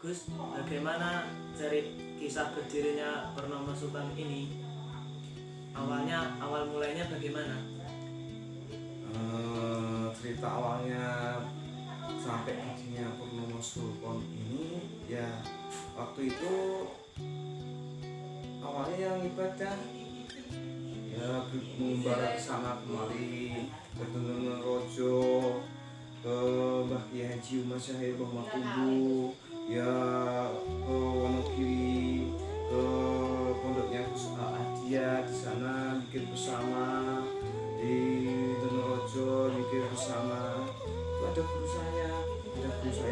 Gus, bagaimana kisah berdirinya Purnomo Sultan ini? Awal mulainya bagaimana? Cerita awalnya sampai berdirinya Purnomo Sultan ini ya waktu itu awalnya yang ibadah ya mengembara ke sana kemari ke Rojo, ke Mbah Kiai Haji Umar Syahir Bahmatumbu, ya ke Wonogiri, ke pondoknya Gus Adia di sana bikin bersama, di Rojo bikin bersama. Itu ada guru saya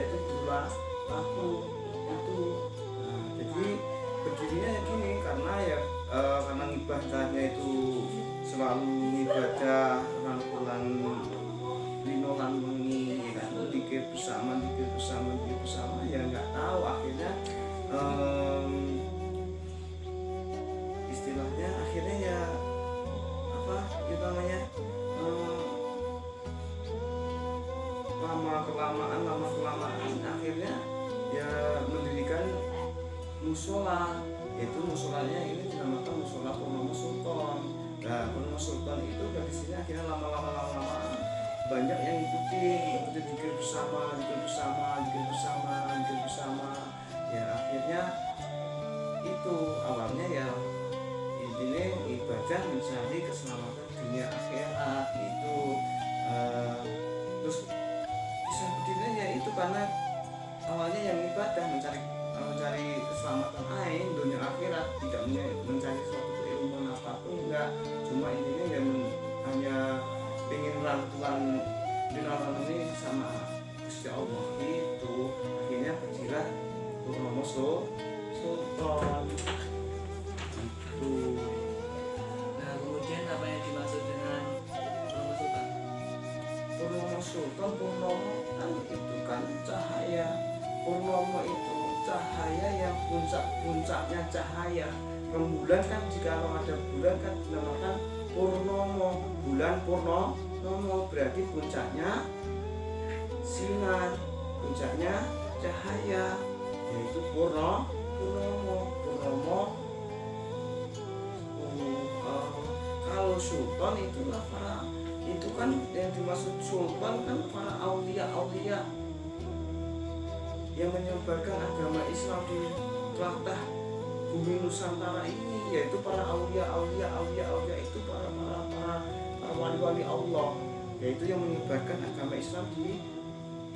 itu guru aku itu. Nah, jadi berdirinya ya gini karena karena ibadahnya itu selalu ibadah rangkulan Rino lan wengi ya kan, dikir bersama ya nggak tahu akhirnya istilahnya akhirnya ya apa itu namanya lama kelamaan akhirnya ya mendirikan musola, yaitu musolanya ini dinamakan musola Purnomo Sultan. Nah, Purnomo Sultan itu dari sini akhirnya lama-lama banyak yang ikuti dikir bersama. Ya akhirnya itu awalnya ya intinya ibadah mencari keselamatan dunia akhirat itu. Terus bisa berdirinya ya itu karena awalnya yang ibadah mencari keselamatan dunia akhirat, tidak mencari suatu keilmuan apapun, enggak, cuma intinya ya hanya ingin rangkulan dinalan ini sama Gusti Allah itu. Akhirnya berdirilah Purnomo Sultan itu. Nah, kemudian apa yang dimaksud dengan Purnomo Sultan? Purnomo Sultan, Purnomo kan itu kan cahaya. Purnomo itu cahaya yang puncaknya cahaya. Rembulan kan jika ada bulan kan dinamakan Purnomo, bulan Purnomo, berarti puncaknya sinar, puncaknya cahaya, yaitu Purnomo. Kalau sultan itulah itu kan yang dimaksud sultan kan para aulia yang menyebarkan agama Islam di tlatah bumi Nusantara ini, yaitu para aulia itu para wali-wali Allah, yaitu yang menyebarkan agama Islam di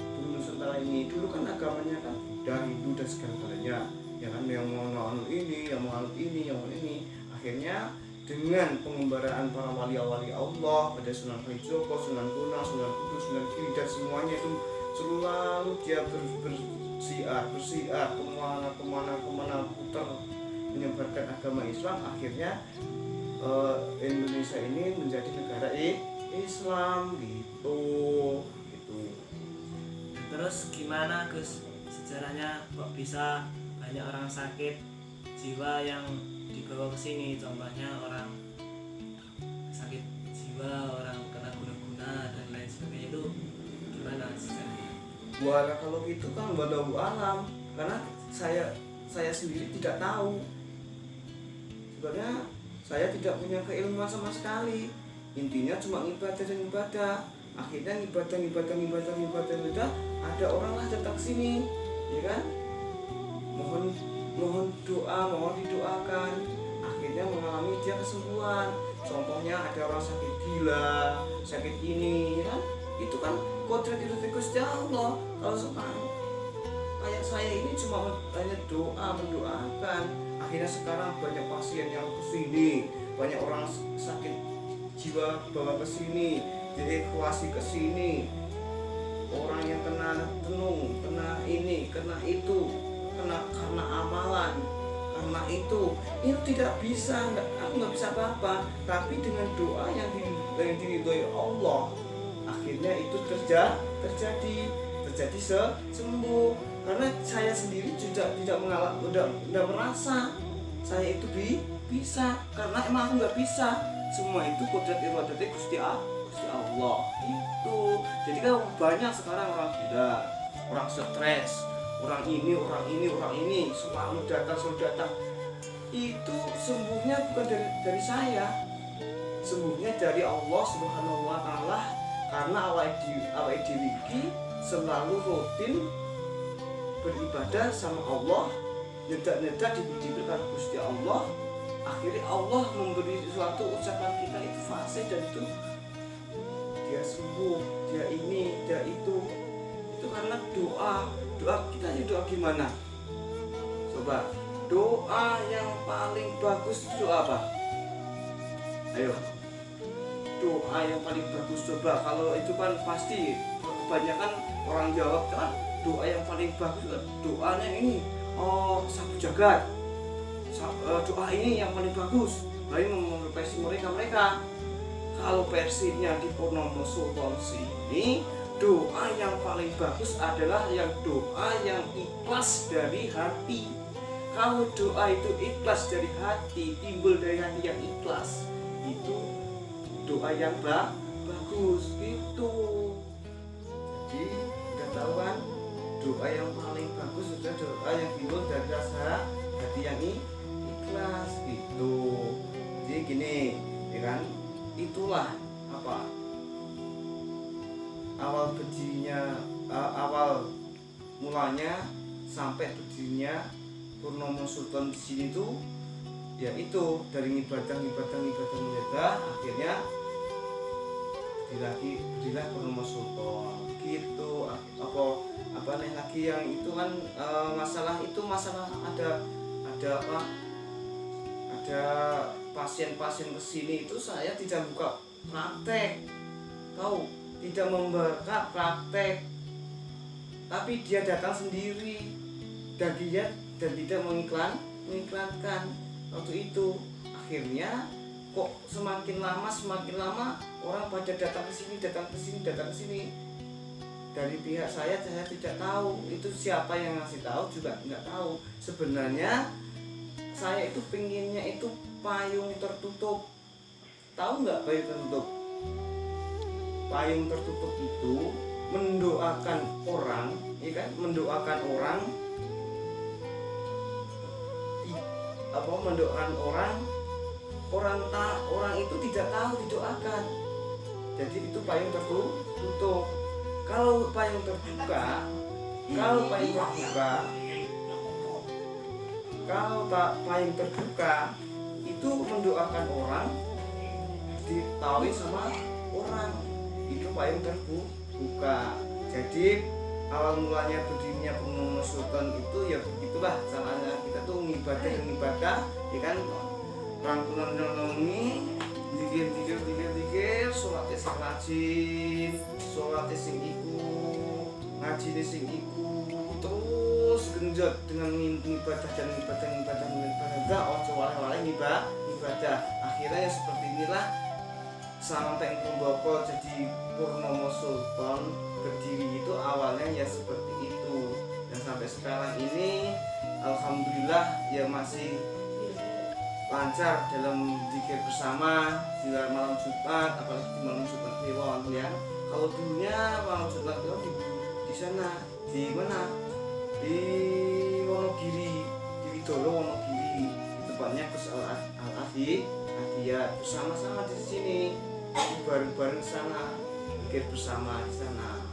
bumi Nusantara ini. Dulu kan agamanya kan Buddha, Hindu dan segala galanya, ya kan, yang mau anut ini, yang mau anut ini. Akhirnya dengan pengembaraan para wali-wali Allah pada Sunan Kalijogo, Sunan Bonang, Sunan Kudus, Sunan Giri dan semuanya itu selalu dia bersiar kemana putar menyebarkan agama Islam. Akhirnya Indonesia ini menjadi negara Islam gitu. Terus gimana Gus sejarahnya kok bisa banyak orang sakit jiwa yang dibawa ke sini? Contohnya orang sakit jiwa, orang kena guna-guna dan lain sebagainya, itu gimana sejarahnya? Wala kalau gitu kan wallahu alam, karena saya sendiri tidak tahu. Sebenarnya saya tidak punya keilmuan sama sekali. Intinya cuma ibadah. Akhirnya ibadah, ada orang lah datang sini, ya kan? Mohon doa, mohon didoakan. Akhirnya mengalami dia kesembuhan. Contohnya ada orang sakit gila, sakit ini, ya kan? Itu kan kodrat itu Gusti Allah. Kalau sekarang kayak saya ini cuma hanya doa, mendoakan. Akhirnya sekarang banyak pasien yang kesini, banyak orang sakit jiwa bawa ke sini, dievakuasi ke sini. Orang yang kena tenung, kena ini, kena itu, karena amalan, karena itu tidak bisa, aku nggak bisa apa-apa. Tapi dengan doa yang diridhoi Allah, akhirnya itu terjadi sembuh. Karena saya sendiri juga tidak mengalami, udah merasa saya itu bisa, karena emang aku nggak bisa. Semua itu kodrat iradatnya Gusti Allah itu. Jadi kan banyak sekarang orang gila, orang stres, orang ini selalu datang. Itu sembuhnya bukan dari saya, sembuhnya dari Allah Subhanahu wa taala, karena awake dhewe iki selalu rutin beribadah sama Allah, nyedak diberi karo Gusti Allah. Akhirnya Allah memberi suatu ucapan kita itu fase, dan itu dia sembuh, dia ini, dia itu karena doa kita. Doa gimana? Coba, doa yang paling bagus itu doa apa? Ayo, doa yang paling bagus. Coba, kalau itu kan pasti kebanyakan orang jawab kan doa yang paling bagus doanya ini, sapu jagat, doa ini yang paling bagus. Lain ngomong versi mereka. Kalau versinya di Purnomo Sultan sini, doa yang paling bagus adalah yang doa yang ikhlas dari hati. Kalau doa itu ikhlas dari hati, timbul dari hati yang ikhlas, itu doa yang bagus gitu. Jadi udah tahu kan, doa yang paling bagus adalah doa yang timbul dari rasa hati yang ikhlas gitu. Jadi gini, ya kan? Itulah apa? Awal mulanya sampai berdirinya Purnomo Sultan di sini tuh, ya itu dari ibadah akhirnya berdirilah Purnomo Sultan gitu. Apa nih lagi yang itu kan masalah ada pasien-pasien kesini itu saya tidak buka praktek, tahu, tidak membuka praktek, tapi dia datang sendiri dan tidak mengiklankan waktu itu. Akhirnya kok semakin lama orang pada datang ke sini. Dari pihak saya tidak tahu itu siapa yang ngasih tahu, juga nggak tahu. Sebenarnya saya itu pinginnya itu payung tertutup. Tahu nggak payung tertutup? Payung tertutup itu mendoakan orang, ya kan? Mendoakan orang itu tidak tahu didoakan. Jadi itu payung tertutup. Kalau payung terbuka itu mendoakan orang, ditahui sama orang, itu payung terbuka. Jadi awal mulanya berdirinya Purnomo Sultan itu ya begitulah caranya. Kita tuh ngibadah, ya kan, rangkulan dikir, sholatnya sing rajin, sholatnya sing iku, ngajine sing iku, terus genjot dengan ibadah, ojo wale-wale ibadah. Akhirnya ya seperti inilah sampai Kumboko jadi Purnomo Sultan berdiri itu awalnya ya seperti itu. Dan sampai sekarang ini alhamdulillah ya masih lancar dalam zikir bersama di malam Jumat, apalagi di malam Jumat Kliwon ya. Kalau dulunya malam Jumat Kliwon di sana, di mana? Di Wonogiri, di Widoro Wonogiri, di tempatnya Gus Al-Adiyah bersama-sama di sini, bareng-bareng di sana, zikir bersama di sana,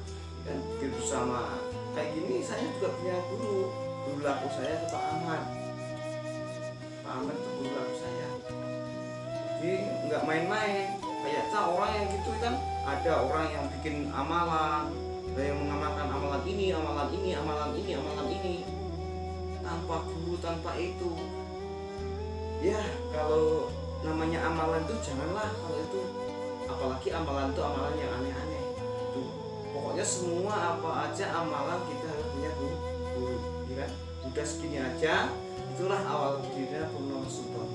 dan zikir bersama kayak gini. Saya juga punya guru laku saya itu Pak Ahmad itu guru laku saya. Jadi nggak main-main. Kayak orang yang gitu kan, ada orang yang bikin amalan, ada yang mengamalkan amalan ini tanpa guru, tanpa itu. Ya kalau namanya amalan itu janganlah, kalau itu apalagi amalan itu amalan yang aneh-aneh. Tuh, pokoknya semua apa aja amalan kita harus punya guru, ya kan? Udah segini aja. Itulah awal berdirinya Purnomo Sultan.